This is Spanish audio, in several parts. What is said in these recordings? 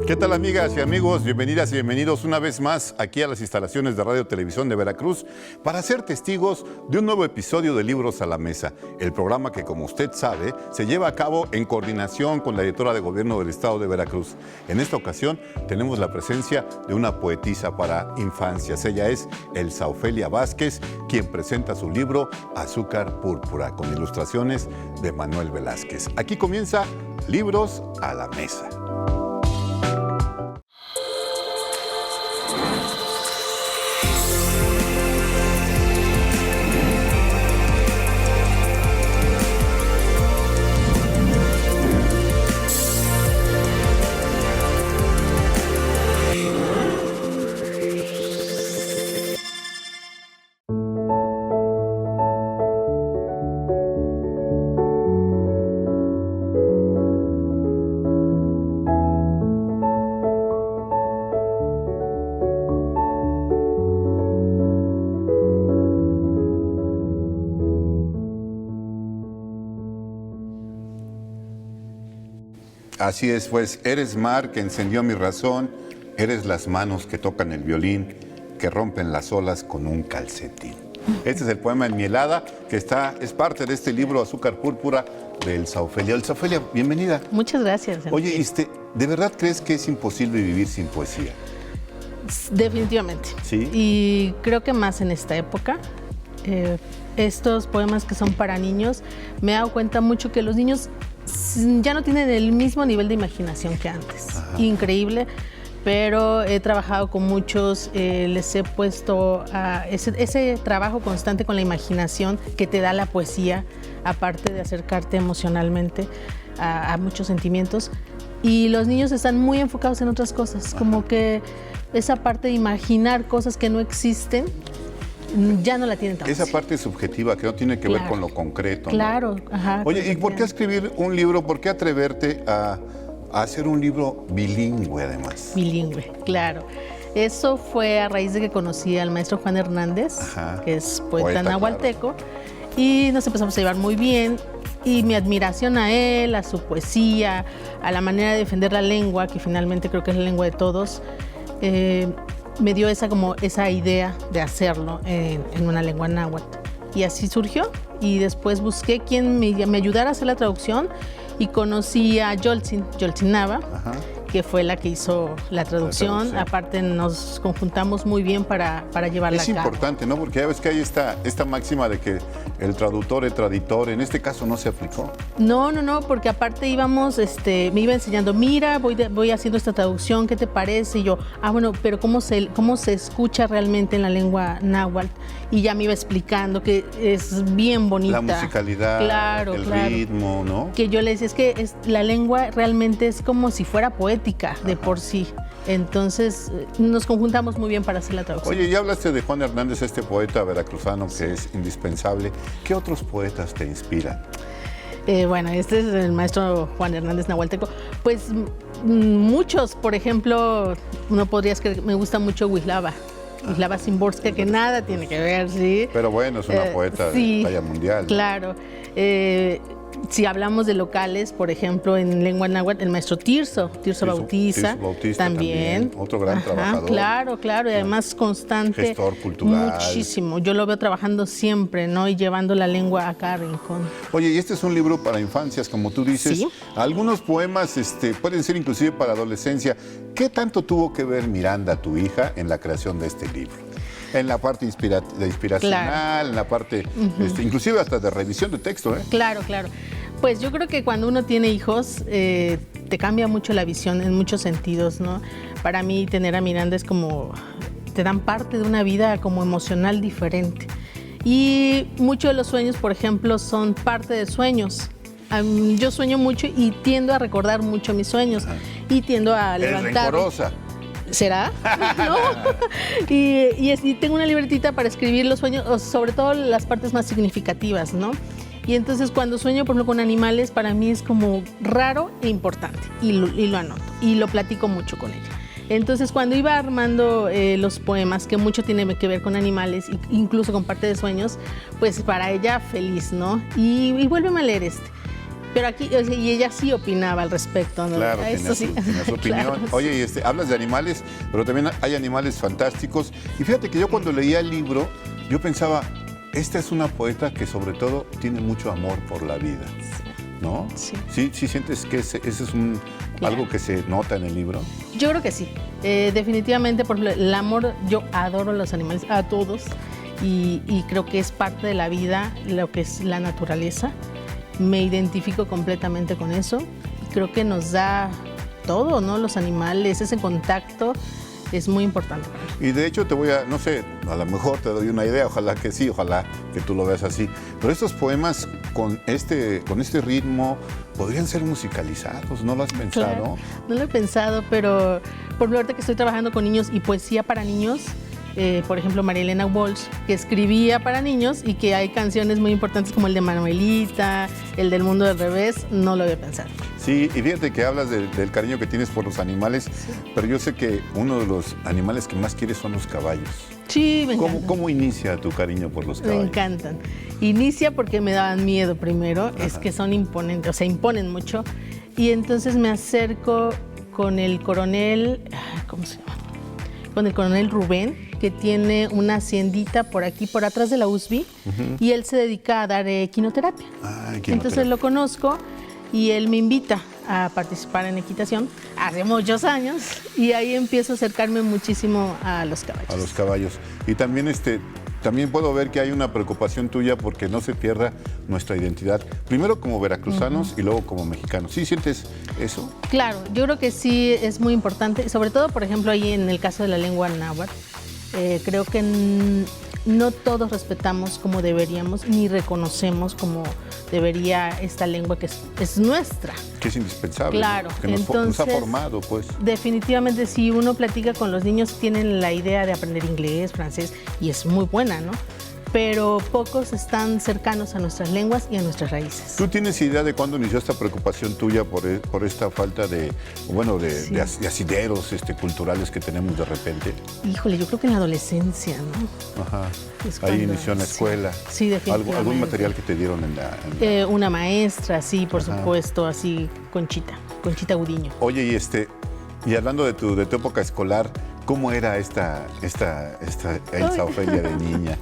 ¿Qué tal, amigas y amigos? Bienvenidas y bienvenidos una vez más aquí a las instalaciones de Radio Televisión de Veracruz para ser testigos de un nuevo episodio de Libros a la Mesa, el programa que, como usted sabe, se lleva a cabo en coordinación con la Directora de Gobierno del Estado de Veracruz. En esta ocasión tenemos la presencia de una poetisa para infancias. Ella es Elsa Ofelia Vázquez, quien presenta su libro Azúcar Púrpura, con ilustraciones de Manuel Velázquez. Aquí comienza Libros a la Mesa. Así es, pues, eres mar que encendió mi razón, eres las manos que tocan el violín, que rompen las olas con un calcetín. Este es el poema Enmielada, que es parte de este libro Azúcar Púrpura de Elsa Ofelia. Elsa Ofelia, bienvenida. Muchas gracias. Oye, ¿de verdad crees que es imposible vivir sin poesía? Definitivamente. ¿Sí? Y creo que más en esta época. Estos poemas que son para niños, me he dado cuenta mucho que los niños ya no tienen el mismo nivel de imaginación que antes. Ajá. Increíble, pero he trabajado con muchos, les he puesto ese trabajo constante con la imaginación que te da la poesía, aparte de acercarte emocionalmente a muchos sentimientos. Y los niños están muy enfocados en otras cosas, como que esa parte de imaginar cosas que no existen, ya no la tienen tanto. Esa parte subjetiva que no tiene que ver con lo concreto, ¿no? Claro, ajá. Oye, ¿y por qué escribir un libro? ¿Por qué atreverte a hacer un libro bilingüe, además? Bilingüe, claro. Eso fue a raíz de que conocí al maestro Juan Hernández, ajá, que es poeta nahualteco, claro. Y nos empezamos a llevar muy bien. Y mi admiración a él, a su poesía, a la manera de defender la lengua, que finalmente creo que es la lengua de todos, me dio esa idea de hacerlo en una lengua náhuatl. Y así surgió. Y después busqué quien me ayudara a hacer la traducción y conocí a Yoltzin Nava, ajá, que fue la que hizo la traducción. Aparte nos conjuntamos muy bien para llevarla a cabo. Es importante, ¿no? Porque ya ves que hay esta máxima de que el traductor, el traditor, en este caso no se aplicó. No, porque aparte íbamos, me iba enseñando, mira, voy haciendo esta traducción, ¿qué te parece? Y yo, bueno, pero ¿cómo se escucha realmente en la lengua náhuatl? Y ya me iba explicando que es bien bonita. La musicalidad, claro, ritmo, ¿no? Que yo le decía, la lengua realmente es como si fuera poética de por sí. Entonces nos conjuntamos muy bien para hacer la traducción. Oye, ya hablaste de Juan Hernández, este poeta veracruzano que es indispensable. ¿Qué otros poetas te inspiran? Bueno, este es el maestro Juan Hernández nahualteco. Pues muchos, por ejemplo, uno podría escribir, me gusta mucho Wisłava Szymborska, que nada tiene que ver, ¿sí? Pero bueno, es una poeta de talla mundial. Claro. Si hablamos de locales, por ejemplo, en lengua náhuatl, el maestro Tirso Bautista también. Otro gran trabajador. Claro, y además constante. Gestor cultural. Muchísimo. Yo lo veo trabajando siempre, ¿no? Y llevando la lengua a cada rincón. Oye, y este es un libro para infancias, como tú dices. ¿Sí? Algunos poemas pueden ser inclusive para adolescencia. ¿Qué tanto tuvo que ver Miranda, tu hija, en la creación de este libro? En la parte inspiracional, claro, en la parte, inclusive hasta de revisión de texto, ¿eh? Claro. Pues yo creo que cuando uno tiene hijos, te cambia mucho la visión en muchos sentidos, ¿no? Para mí, tener a Miranda es como, te dan parte de una vida como emocional diferente. Y muchos de los sueños, por ejemplo, son parte de sueños. Yo sueño mucho y tiendo a recordar mucho mis sueños. Ajá. Y tiendo a levantar. ¿Es rencorosa? ¿Será? No. Y tengo una libretita para escribir los sueños, sobre todo las partes más significativas, ¿no? Y entonces cuando sueño, por ejemplo, con animales, para mí es como raro e importante. Y lo anoto. Y lo platico mucho con ella. Entonces, cuando iba armando los poemas, que mucho tiene que ver con animales, incluso con parte de sueños, pues para ella feliz, ¿no? Y vuélveme a leer este. Pero aquí, o sea, y ella sí opinaba al respecto, ¿no? Claro, tenía su opinión. Claro, Oye, y hablas de animales, pero también hay animales fantásticos. Y fíjate que yo cuando leía el libro, yo pensaba, esta es una poeta que sobre todo tiene mucho amor por la vida, ¿no? Sí. ¿Sí sientes que ese es algo que se nota en el libro? Yo creo que sí. Definitivamente, por el amor, yo adoro los animales, a todos, y creo que es parte de la vida, lo que es la naturaleza. Me identifico completamente con eso. Creo que nos da todo, ¿no? Los animales, ese contacto es muy importante. Y de hecho te voy a, no sé, a lo mejor te doy una idea, ojalá que sí, ojalá que tú lo veas así. Pero estos poemas con este ritmo podrían ser musicalizados, ¿no lo has pensado? Claro, no lo he pensado, pero por lo ahorita que estoy trabajando con niños y poesía para niños, por ejemplo, María Elena Walsh, que escribía para niños y que hay canciones muy importantes como el de Manuelita, el del Mundo del Revés, no lo había pensado. Sí, y fíjate que hablas del cariño que tienes por los animales, sí. Pero yo sé que uno de los animales que más quieres son los caballos. Sí, me encantan. ¿Cómo inicia tu cariño por los caballos? Me encantan. Inicia porque me daban miedo primero, es que son imponentes, o sea, imponen mucho. Y entonces me acerco con el coronel, ¿cómo se llama? Con el coronel Rubén, que tiene una haciendita por aquí, por atrás de la USB, y él se dedica a dar equinoterapia. Entonces lo conozco y él me invita a participar en equitación hace muchos años y ahí empiezo a acercarme muchísimo a los caballos. A los caballos. Y también también puedo ver que hay una preocupación tuya porque no se pierda nuestra identidad, primero como veracruzanos y luego como mexicanos. ¿Sí sientes eso? Claro, yo creo que sí es muy importante, sobre todo, por ejemplo, ahí en el caso de la lengua náhuatl, creo que no todos respetamos como deberíamos, ni reconocemos como debería esta lengua que es nuestra. Que es indispensable. Claro. Que nos ha formado, pues. Definitivamente, si uno platica con los niños, tienen la idea de aprender inglés, francés, y es muy buena, ¿no? Pero pocos están cercanos a nuestras lenguas y a nuestras raíces. ¿Tú tienes idea de cuándo inició esta preocupación tuya por esta falta de asideros culturales que tenemos de repente? Híjole, yo creo que en la adolescencia, ¿no? Ajá. Ahí inició en la escuela. Sí, definitivamente. ¿Algún material que te dieron en la... Una maestra, sí, por supuesto, así, Conchita Gudiño. Oye, y hablando de tu época escolar, ¿cómo era esta Elsa Ofelia de niña?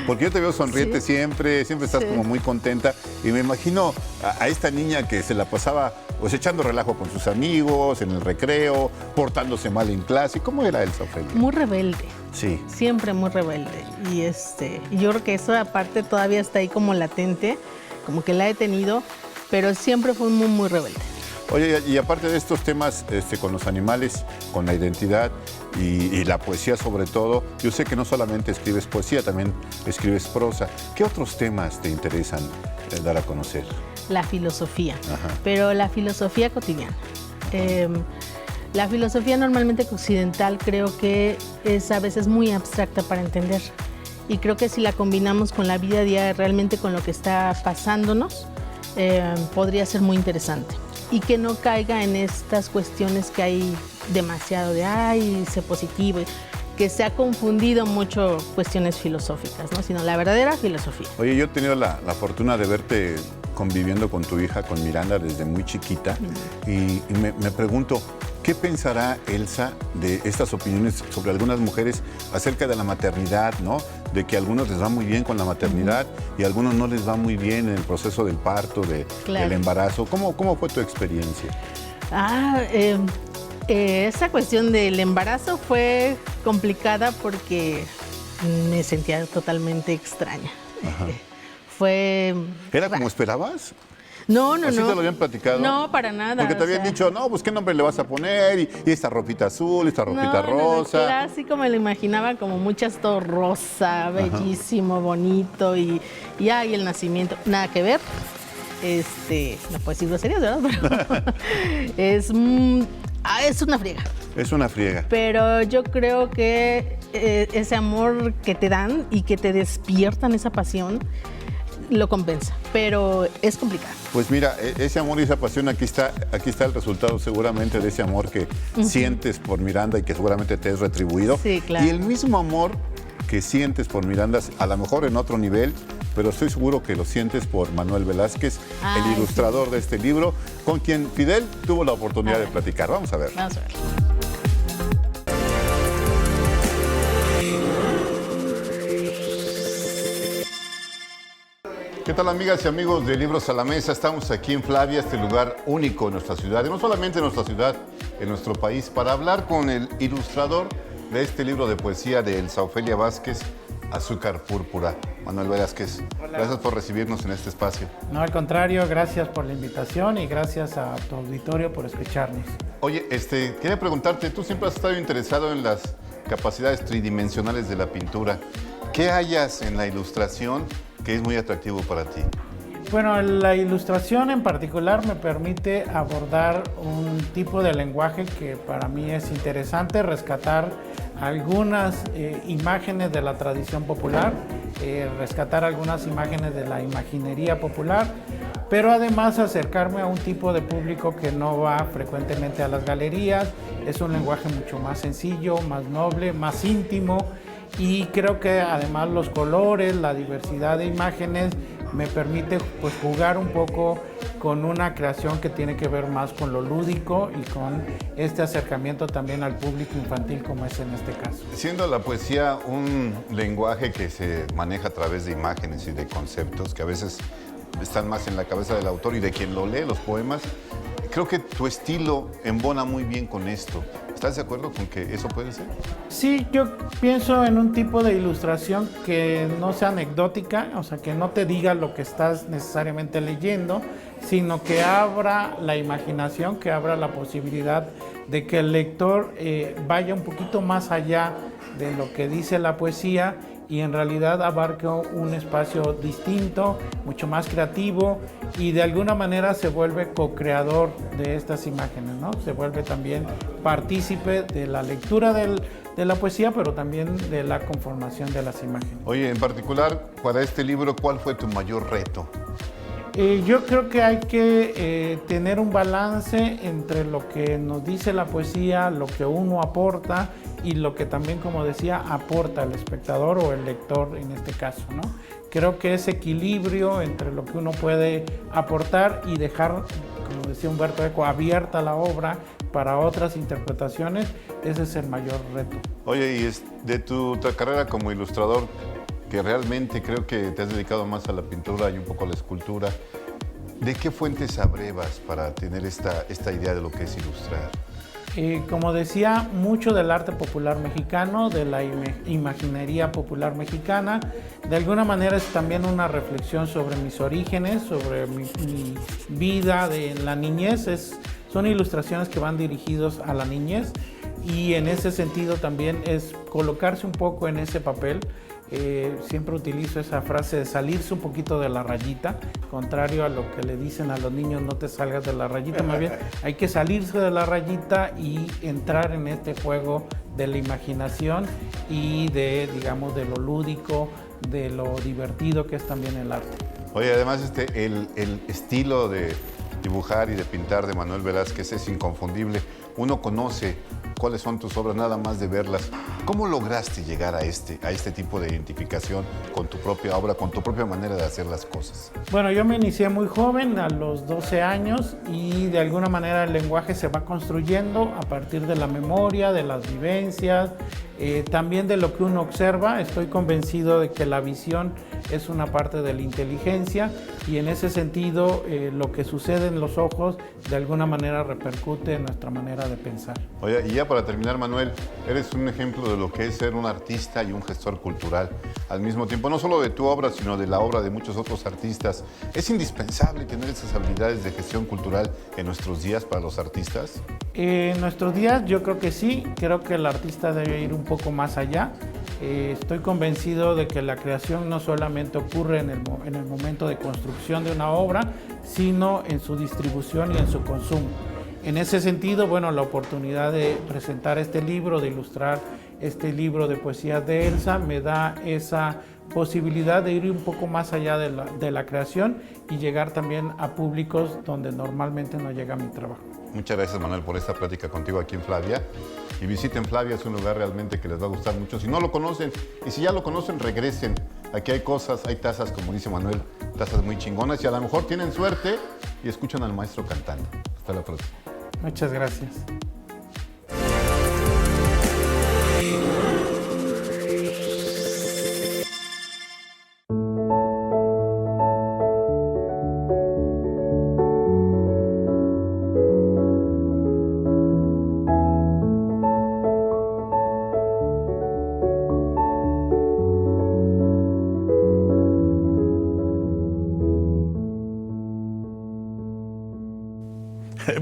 Porque yo te veo sonriente, ¿sí? siempre estás como muy contenta y me imagino a esta niña que se la pasaba pues echando relajo con sus amigos, en el recreo, portándose mal en clase. ¿Cómo era Elsa Ofelia? Muy rebelde. Sí. Siempre muy rebelde. Y yo creo que eso aparte todavía está ahí como latente, como que la he tenido, pero siempre fue muy, muy rebelde. Oye, y aparte de estos temas con los animales, con la identidad y la poesía sobre todo, yo sé que no solamente escribes poesía, también escribes prosa. ¿Qué otros temas te interesan dar a conocer? La filosofía, pero la filosofía cotidiana. La filosofía normalmente occidental creo que es a veces muy abstracta para entender. Y creo que si la combinamos con la vida diaria, realmente con lo que está pasándonos, podría ser muy interesante. Y que no caiga en estas cuestiones que hay demasiado de, sé positivo, que se ha confundido mucho cuestiones filosóficas, ¿no? Sino la verdadera filosofía. Oye, yo he tenido la fortuna de verte conviviendo con tu hija, con Miranda, desde muy chiquita, y me pregunto, ¿qué pensará Elsa de estas opiniones sobre algunas mujeres acerca de la maternidad, ¿no? De que a algunos les va muy bien con la maternidad y a algunos no les va muy bien en el proceso del parto, del embarazo. ¿Cómo fue tu experiencia? Esa cuestión del embarazo fue complicada porque me sentía totalmente extraña. ¿Era como esperabas? No. ¿Así te lo habían platicado? No, para nada. Porque te habían dicho, no, pues qué nombre le vas a poner, y esta ropita azul, esta ropita rosa. No, clásico me lo imaginaba como muchas, todo rosa, bellísimo, bonito, y el nacimiento, nada que ver. No puedo decir groserías, ¿verdad? Pero es una friega. Es una friega. Pero yo creo que ese amor que te dan y que te despiertan esa pasión, lo compensa, pero es complicado. Pues mira, ese amor y esa pasión, aquí está el resultado seguramente de ese amor que sientes por Miranda y que seguramente te es retribuido. Sí, claro. Y el mismo amor que sientes por Miranda, a lo mejor en otro nivel, pero estoy seguro que lo sientes por Manuel Velázquez, el ilustrador de este libro, con quien Fidel tuvo la oportunidad de platicar. Vamos a ver. Vamos a ver. ¿Qué tal, amigas y amigos de Libros a la Mesa? Estamos aquí en Flavia, este lugar único en nuestra ciudad, y no solamente en nuestra ciudad, en nuestro país, para hablar con el ilustrador de este libro de poesía de Elsa Ofelia Vázquez, Azúcar Púrpura. Manuel Velázquez, hola. Gracias por recibirnos en este espacio. No, al contrario, gracias por la invitación y gracias a tu auditorio por escucharnos. Oye, quería preguntarte, tú siempre has estado interesado en las capacidades tridimensionales de la pintura. ¿Qué hallas en la ilustración que es muy atractivo para ti? Bueno, la ilustración en particular me permite abordar un tipo de lenguaje que para mí es interesante, rescatar algunas imágenes de la tradición popular, rescatar algunas imágenes de la imaginería popular, pero además acercarme a un tipo de público que no va frecuentemente a las galerías. Es un lenguaje mucho más sencillo, más noble, más íntimo, y creo que además los colores, la diversidad de imágenes me permite pues jugar un poco con una creación que tiene que ver más con lo lúdico y con este acercamiento también al público infantil, como es en este caso. Siendo la poesía un lenguaje que se maneja a través de imágenes y de conceptos que a veces están más en la cabeza del autor y de quien lo lee, los poemas, creo que tu estilo embona muy bien con esto. ¿Estás de acuerdo con que eso puede ser? Sí, yo pienso en un tipo de ilustración que no sea anecdótica, o sea, que no te diga lo que estás necesariamente leyendo, sino que abra la imaginación, que abra la posibilidad de que el lector vaya un poquito más allá de lo que dice la poesía y en realidad abarque un espacio distinto, mucho más creativo, y de alguna manera se vuelve co-creador de estas imágenes, ¿no? Se vuelve también partícipe de la lectura de la poesía, pero también de la conformación de las imágenes. Oye, en particular, para este libro, ¿cuál fue tu mayor reto? Yo creo que hay que tener un balance entre lo que nos dice la poesía, lo que uno aporta y lo que también, como decía, aporta el espectador o el lector en este caso, ¿no? Creo que ese equilibrio entre lo que uno puede aportar y dejar, como decía Humberto Eco, abierta la obra para otras interpretaciones, ese es el mayor reto. Oye, y de tu carrera como ilustrador, que realmente creo que te has dedicado más a la pintura y un poco a la escultura, ¿de qué fuentes abrevas para tener esta idea de lo que es ilustrar? Como decía, mucho del arte popular mexicano, de la imaginería popular mexicana. De alguna manera es también una reflexión sobre mis orígenes, sobre mi vida de la niñez. Son ilustraciones que van dirigidos a la niñez y en ese sentido también es colocarse un poco en ese papel. Siempre utilizo esa frase de salirse un poquito de la rayita, contrario a lo que le dicen a los niños, no te salgas de la rayita, más bien hay que salirse de la rayita y entrar en este juego de la imaginación y de, digamos, de lo lúdico, de lo divertido que es también el arte. Oye, además el estilo de dibujar y de pintar de Manuel Velázquez es inconfundible. Uno conoce cuáles son tus obras nada más de verlas. ¿Cómo lograste llegar a este tipo de identificación con tu propia obra, con tu propia manera de hacer las cosas? Bueno, yo me inicié muy joven, a los 12 años, y de alguna manera el lenguaje se va construyendo a partir de la memoria, de las vivencias, también de lo que uno observa. Estoy convencido de que la visión es una parte de la inteligencia y en ese sentido lo que sucede en los ojos de alguna manera repercute en nuestra manera de pensar. Oye, y ya para terminar, Manuel, eres un ejemplo de lo que es ser un artista y un gestor cultural al mismo tiempo, no solo de tu obra, sino de la obra de muchos otros artistas. ¿Es indispensable tener esas habilidades de gestión cultural en nuestros días para los artistas? En nuestros días yo creo que sí, creo que el artista debe ir un poco más allá. Estoy convencido de que la creación no solamente ocurre en el momento de construcción de una obra, sino en su distribución y en su consumo. En ese sentido, bueno, la oportunidad de presentar este libro, de ilustrar este libro de poesías de Elsa, me da esa posibilidad de ir un poco más allá de la creación y llegar también a públicos donde normalmente no llega mi trabajo. Muchas gracias, Manuel, por esta plática contigo aquí en Flavia. Y visiten Flavia, es un lugar realmente que les va a gustar mucho. Si no lo conocen, y si ya lo conocen, regresen. Aquí hay cosas, hay tazas, como dice Manuel, tazas muy chingonas, y a lo mejor tienen suerte y escuchan al maestro cantando. Hasta la próxima. Muchas gracias.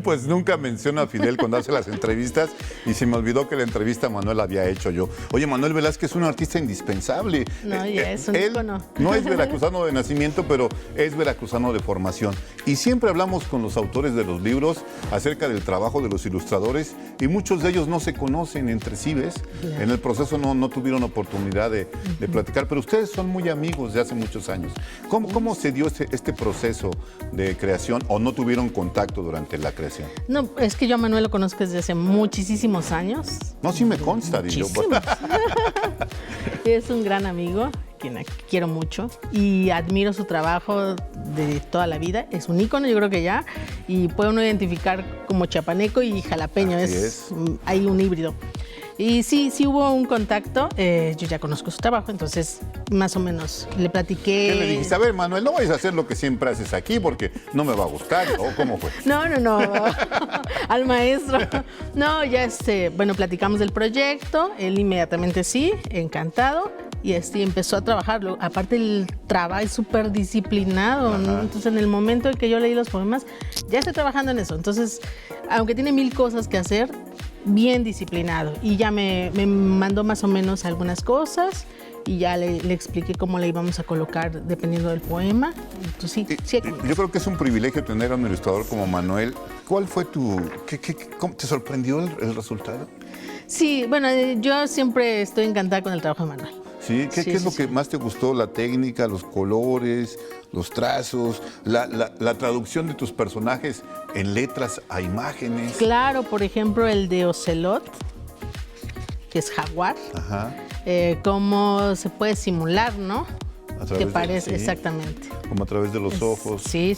Pues nunca menciono a Fidel cuando hace las entrevistas y se me olvidó que la entrevista a Manuel la había hecho yo. Oye, Manuel Velázquez es un artista indispensable. No, ya es un Él ícono. no es veracruzano de nacimiento, pero es veracruzano de formación. Y siempre hablamos con los autores de los libros acerca del trabajo de los ilustradores y muchos de ellos no se conocen entre sí, ¿ves? Claro. En el proceso no tuvieron oportunidad de platicar, pero ustedes son muy amigos de hace muchos años. ¿Cómo se dio este proceso de creación o no tuvieron contacto durante la creación? No, es que yo a Manuel lo conozco desde hace muchísimos años. No, sí me consta, digo. Muchísimos. Es un gran amigo, quien quiero mucho y admiro su trabajo de toda la vida. Es un ícono, yo creo que ya, y puede uno identificar como chapaneco y jalapeño. Hay un híbrido. Y sí hubo un contacto, yo ya conozco su trabajo, entonces más o menos le platiqué. ¿Qué le dijiste? A ver, Manuel, no vayas a hacer lo que siempre haces aquí porque no me va a gustar, ¿o cómo fue? No, al maestro. No, ya bueno, platicamos del proyecto, él inmediatamente sí, encantado, y empezó a trabajarlo. Aparte el trabajo es súper disciplinado, ¿no? Entonces en el momento en que yo leí los poemas, ya estoy trabajando en eso. Entonces, aunque tiene 1000 cosas que hacer, bien disciplinado, y ya me mandó más o menos algunas cosas y ya le expliqué cómo le íbamos a colocar dependiendo del poema. Entonces, sí. Yo creo que es un privilegio tener a un ilustrador como Manuel. ¿Cuál fue cómo te sorprendió el resultado? Sí, bueno, yo siempre estoy encantada con el trabajo de Manuel. ¿Sí? ¿Qué es lo que más te gustó? ¿La técnica, los colores, los trazos, la traducción de tus personajes en letras a imágenes? Claro, por ejemplo, el de Ocelot, que es jaguar. Ajá. Cómo se puede simular, ¿no? ¿Te parece? Sí. Exactamente. Como a través de los ojos. Sí.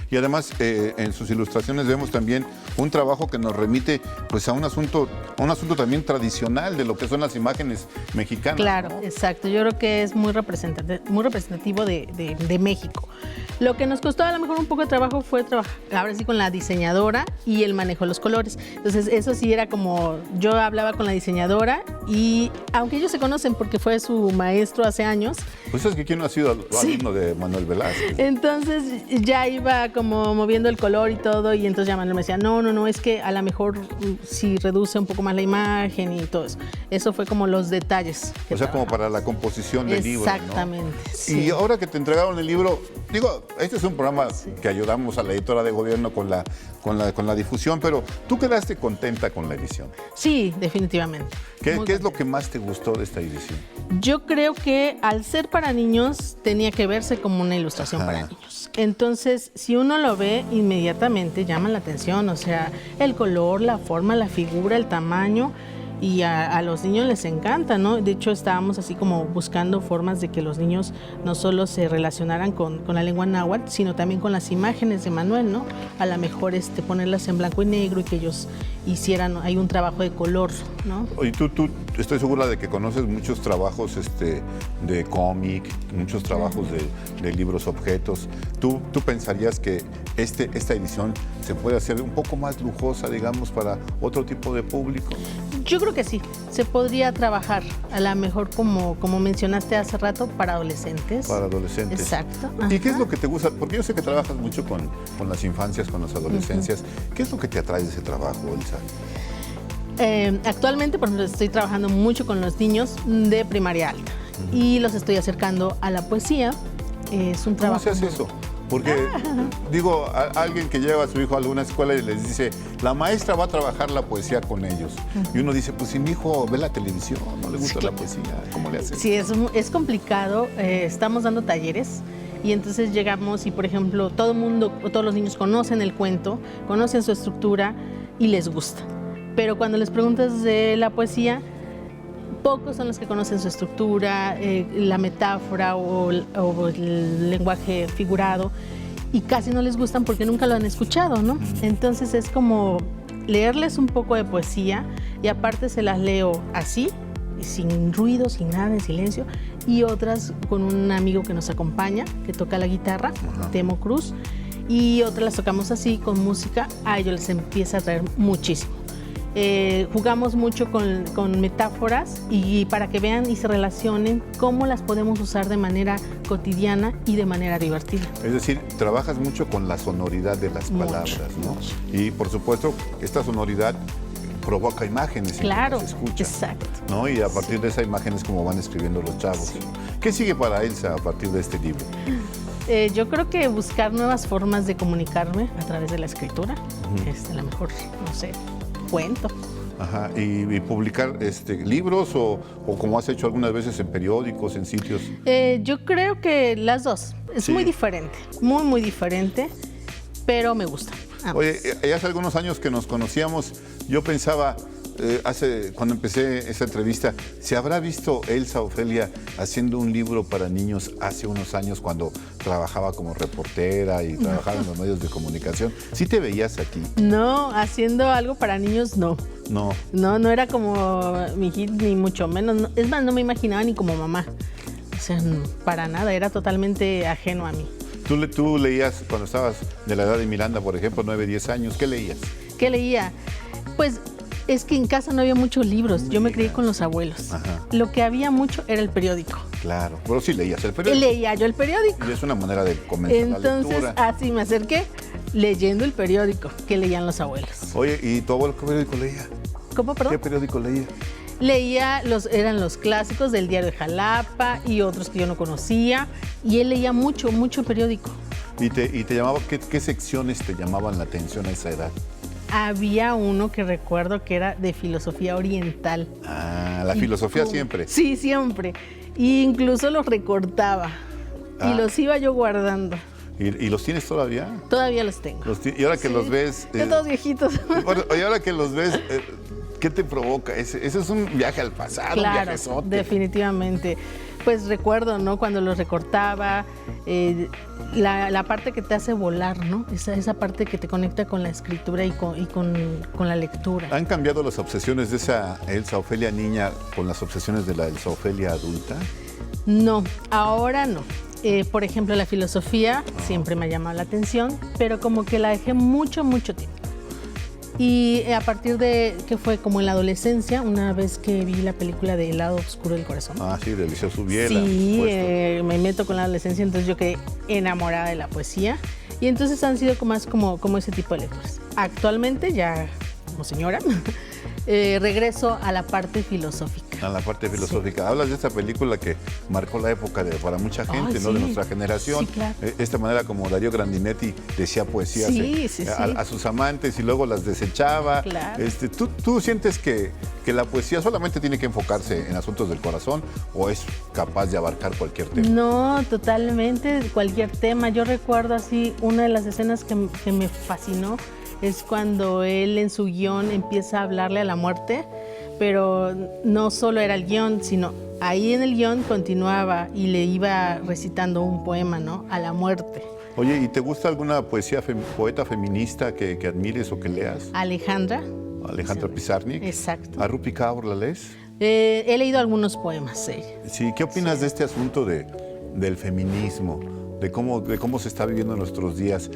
Y además, en sus ilustraciones vemos también un trabajo que nos remite pues, a un asunto también tradicional de lo que son las imágenes mexicanas. Claro, ¿no? exacto. Yo creo que es muy representativo de México. Lo que nos costó a lo mejor un poco de trabajo fue trabajar ahora sí con la diseñadora y el manejo de los colores. Entonces, eso sí era como, yo hablaba con la diseñadora y aunque ellos se conocen porque fue su maestro hace años. Pues es que ¿quién no ha sido alumno de Manuel Velázquez? Entonces ya iba como moviendo el color y todo, y entonces ya Manuel me decía, no, es que a lo mejor si reduce un poco más la imagen y todo eso. Eso fue como los detalles. O sea, como para la composición del libro, ¿no? Exactamente. Sí. Y ahora que te entregaron el libro, digo, este es un programa que ayudamos a la editora de gobierno con la difusión, pero ¿tú quedaste contenta con la edición? Sí, definitivamente. ¿Qué es lo que más te gustó de esta edición? Yo creo que al ser para niños tenía que verse como una ilustración para niños. Entonces, si uno lo ve, inmediatamente llama la atención, o sea, el color, la forma, la figura, el tamaño. Y a los niños les encanta, ¿no? De hecho, estábamos así como buscando formas de que los niños no solo se relacionaran con la lengua náhuatl, sino también con las imágenes de Manuel, ¿no? A lo mejor ponerlas en blanco y negro y que ellos hicieran, hay un trabajo de color, ¿no? Y tú estoy segura de que conoces muchos trabajos de cómic, muchos trabajos de libros objetos. ¿Tú pensarías que esta edición se puede hacer un poco más lujosa, digamos, para otro tipo de público? Yo creo que sí, se podría trabajar, a lo mejor como mencionaste hace rato, para adolescentes. Para adolescentes. Exacto. ¿Y qué es lo que te gusta? Porque yo sé que trabajas mucho con las infancias, con las adolescencias. ¿Qué es lo que te atrae de ese trabajo, Elsa? Actualmente, por ejemplo, estoy trabajando mucho con los niños de primaria alta y los estoy acercando a la poesía. Es un trabajo. ¿Cómo se hace eso? Porque, digo, alguien que lleva a su hijo a alguna escuela y les dice, la maestra va a trabajar la poesía con ellos. Y uno dice, pues si mi hijo ve la televisión, no le gusta la poesía, ¿cómo le hace? Sí, es complicado. Estamos dando talleres y entonces llegamos y, por ejemplo, todos los niños conocen el cuento, conocen su estructura y les gusta. Pero cuando les preguntas de la poesía, pocos son los que conocen su estructura, la metáfora o el lenguaje figurado, y casi no les gustan porque nunca lo han escuchado, ¿no? Entonces es como leerles un poco de poesía y aparte se las leo así, sin ruido, sin nada, en silencio, y otras con un amigo que nos acompaña, que toca la guitarra, Temo Cruz, y otras las tocamos así, con música. A ellos les empieza a traer muchísimo. Jugamos mucho con metáforas y para que vean y se relacionen cómo las podemos usar de manera cotidiana y de manera divertida. Es decir, trabajas mucho con la sonoridad de las palabras, ¿no? Y por supuesto, esta sonoridad provoca imágenes. Claro, se escucha, exacto. ¿no? Y a partir de esa imagen es como van escribiendo los chavos. Sí. ¿Qué sigue para Elsa a partir de este libro? Yo creo que buscar nuevas formas de comunicarme a través de la escritura. A lo mejor, no sé, cuento. Ajá, y publicar libros o como has hecho algunas veces en periódicos, en sitios. Yo creo que las dos. Es muy diferente, muy diferente, pero me gusta. Oye, hace algunos años que nos conocíamos, yo pensaba, cuando empecé esa entrevista, ¿se habrá visto Elsa Ofelia haciendo un libro para niños hace unos años cuando trabajaba como reportera y trabajaba en los medios de comunicación? ¿Sí te veías aquí? No, haciendo algo para niños, no. No era como mi hit, ni mucho menos. Es más, no me imaginaba ni como mamá. O sea, para nada, era totalmente ajeno a mí. ¿Tú leías cuando estabas de la edad de Miranda, por ejemplo, 9, 10 años? ¿Qué leías? ¿Qué leía? Pues es que en casa no había muchos libros. Yo me crié con los abuelos. Ajá. Lo que había mucho era el periódico. Claro, pero sí leías el periódico. Leía yo el periódico. Y es una manera de comenzar la lectura. Entonces, así me acerqué leyendo el periódico que leían los abuelos. Oye, ¿y tu abuelo qué periódico leía? ¿Cómo, perdón? ¿Qué periódico leía? Eran los clásicos del Diario de Jalapa y otros que yo no conocía. Y él leía mucho periódico. ¿Y te llamaba, qué secciones te llamaban la atención a esa edad? Había uno que recuerdo que era de filosofía oriental. Ah, la filosofía siempre. Sí, siempre. Y incluso los recortaba. Y los iba yo guardando. ¿Y los tienes todavía? Todavía los tengo. Y ahora que los ves... Ya todos viejitos. Y ahora que los ves, ¿qué te provoca? Ese es un viaje al pasado, claro, un viajezote. Definitivamente. Pues recuerdo, ¿no? Cuando los recortaba, la parte que te hace volar, ¿no? Esa parte que te conecta con la escritura y con la lectura. ¿Han cambiado las obsesiones de esa Elsa Ofelia niña con las obsesiones de la Elsa Ofelia adulta? No, ahora no. Por ejemplo, la filosofía siempre me ha llamado la atención, pero como que la dejé mucho tiempo. Y a partir de, que fue como en la adolescencia, una vez que vi la película de El lado oscuro del corazón. Ah, sí, de Eliseo Subiela. Sí, me meto con la adolescencia, entonces yo quedé enamorada de la poesía. Y entonces han sido más como ese tipo de lecturas. Actualmente, ya como señora, regreso a la parte filosófica. A la parte filosófica. Sí. Hablas de esta película que marcó la época para mucha gente, ¿no? Sí. De nuestra generación. Sí, claro. Esta manera como Darío Grandinetti decía poesía a sus amantes y luego las desechaba. Claro. ¿Tú sientes que la poesía solamente tiene que enfocarse en asuntos del corazón o es capaz de abarcar cualquier tema? No, totalmente, cualquier tema. Yo recuerdo así, una de las escenas que me fascinó es cuando él en su guión empieza a hablarle a la muerte, pero no solo era el guión, sino ahí en el guión continuaba y le iba recitando un poema, ¿no? A la muerte. Oye, ¿y te gusta alguna poeta feminista que admires o que leas? Alejandra Pizarnik. Exacto. ¿A Rupi Kaur la lees? He leído algunos poemas, sí. Sí, ¿qué opinas de este asunto del feminismo? De cómo se está viviendo en nuestros días,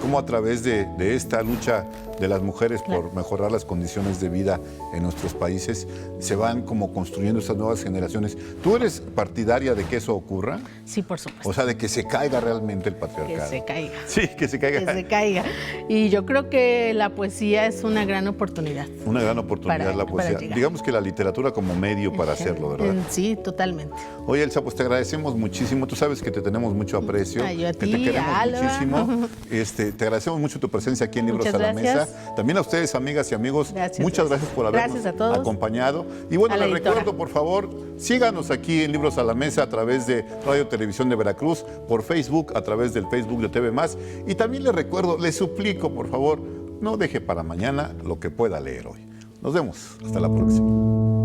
cómo a través de esta lucha de las mujeres por mejorar las condiciones de vida en nuestros países, se van como construyendo estas nuevas generaciones. ¿Tú eres partidaria de que eso ocurra? Sí, por supuesto. O sea, de que se caiga realmente el patriarcado. Que se caiga. Sí, que se caiga. Que se caiga. Y yo creo que la poesía es una gran oportunidad. Una gran oportunidad la poesía. Digamos que la literatura como medio para hacerlo, ¿verdad? Sí, totalmente. Oye, Elsa, pues te agradecemos muchísimo. Tú sabes que te tenemos mucho aprecio. Asensio, Ay, yo a que ti, te queremos Alba. muchísimo. Te agradecemos mucho tu presencia aquí en Libros Muchas a la gracias. Mesa. También a ustedes, amigas y amigos, Gracias, muchas gracias. gracias por habernos Gracias a todos. acompañado. Y bueno, A la les editora. recuerdo, por favor, síganos aquí en Libros a la Mesa a través de Radio Televisión de Veracruz, por Facebook, a través del Facebook de TV Más. Y también les recuerdo, les suplico, por favor, no deje para mañana lo que pueda leer hoy. Nos vemos. Hasta la próxima.